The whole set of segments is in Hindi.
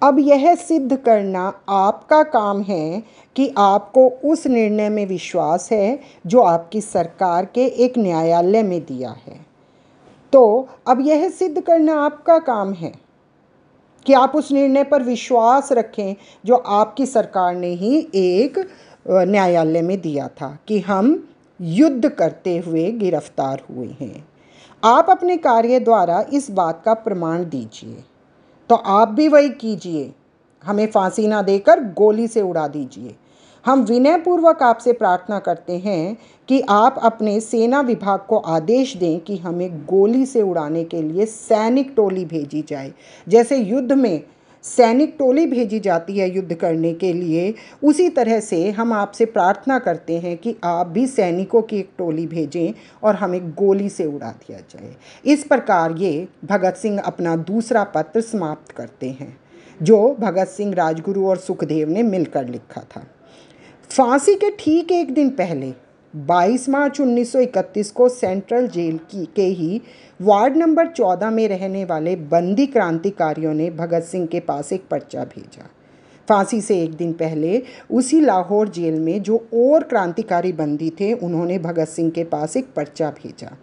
अब यह सिद्ध करना आपका काम है कि आपको उस निर्णय में विश्वास है जो आपकी सरकार के एक न्यायालय में दिया है। तो अब यह सिद्ध करना आपका काम है कि आप उस निर्णय पर विश्वास रखें जो आपकी सरकार ने ही एक न्यायालय में दिया था कि हम युद्ध करते हुए गिरफ्तार हुए हैं। आप अपने कार्य द्वारा इस बात का प्रमाण दीजिए। तो आप भी वही कीजिए, हमें फांसी ना देकर गोली से उड़ा दीजिए। हम विनयपूर्वक आपसे प्रार्थना करते हैं कि आप अपने सेना विभाग को आदेश दें कि हमें गोली से उड़ाने के लिए सैनिक टोली भेजी जाए। जैसे युद्ध में सैनिक टोली भेजी जाती है युद्ध करने के लिए, उसी तरह से हम आपसे प्रार्थना करते हैं कि आप भी सैनिकों की एक टोली भेजें और हमें गोली से उड़ा दिया जाए। इस प्रकार ये भगत सिंह अपना दूसरा पत्र समाप्त करते हैं, जो भगत सिंह, राजगुरु और सुखदेव ने मिलकर लिखा था। फांसी के ठीक एक दिन पहले 22 मार्च 1931 को सेंट्रल जेल के ही वार्ड नंबर 14 में रहने वाले बंदी क्रांतिकारियों ने भगत सिंह के पास एक पर्चा भेजा। फांसी से एक दिन पहले उसी लाहौर जेल में जो और क्रांतिकारी बंदी थे, उन्होंने भगत सिंह के पास एक पर्चा भेजा।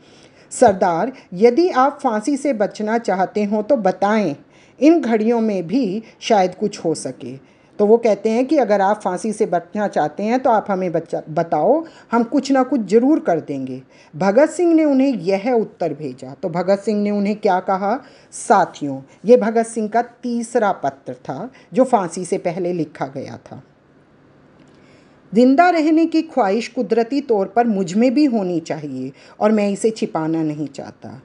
सरदार, यदि आप फांसी से बचना चाहते हो तो बताएं, इन घड़ियों में भी शायद कुछ हो सके। तो वो कहते हैं कि अगर आप फांसी से बचना चाहते हैं तो आप हमें बताओ, हम कुछ ना कुछ ज़रूर कर देंगे। भगत सिंह ने उन्हें यह उत्तर भेजा। तो भगत सिंह ने उन्हें क्या कहा? साथियों, ये भगत सिंह का तीसरा पत्र था जो फांसी से पहले लिखा गया था। जिंदा रहने की ख्वाहिश कुदरती तौर पर मुझ में भी होनी चाहिए और मैं इसे छिपाना नहीं चाहता।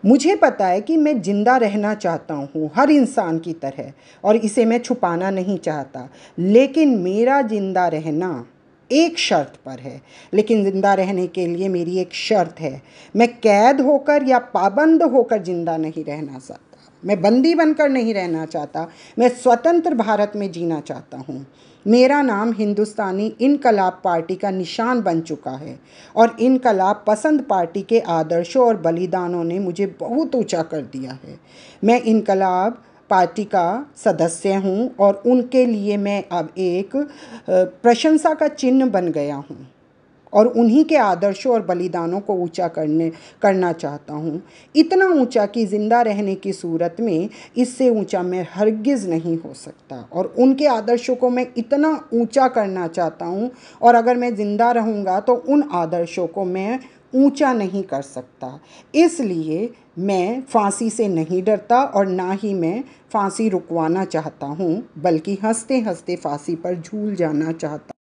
मुझे पता है कि मैं जिंदा रहना चाहता हूँ हर इंसान की तरह, और इसे मैं छुपाना नहीं चाहता। लेकिन मेरा जिंदा रहना एक शर्त पर है। लेकिन जिंदा रहने के लिए मेरी एक शर्त है, मैं कैद होकर या पाबंद होकर जिंदा नहीं रहना चाहता। मैं बंदी बनकर नहीं रहना चाहता। मैं स्वतंत्र भारत में जीना चाहता हूँ। मेरा नाम हिंदुस्तानी इनकलाब पार्टी का निशान बन चुका है और इनकलाब पसंद पार्टी के आदर्शों और बलिदानों ने मुझे बहुत ऊंचा कर दिया है। मैं इनकलाब पार्टी का सदस्य हूं और उनके लिए मैं अब एक प्रशंसा का चिन्ह बन गया हूं और उन्हीं के आदर्शों और बलिदानों को ऊंचा करना चाहता हूँ। इतना ऊंचा कि जिंदा रहने की सूरत में इससे ऊंचा मैं हरगिज़ नहीं हो सकता, और उनके आदर्शों को मैं इतना ऊंचा करना चाहता हूँ, और अगर मैं ज़िंदा रहूँगा तो उन आदर्शों को मैं ऊंचा नहीं कर सकता। इसलिए मैं फांसी से नहीं डरता और ना ही मैं फांसी रुकवाना चाहता हूँ, बल्कि हंसते हंसते फांसी पर झूल जाना चाहता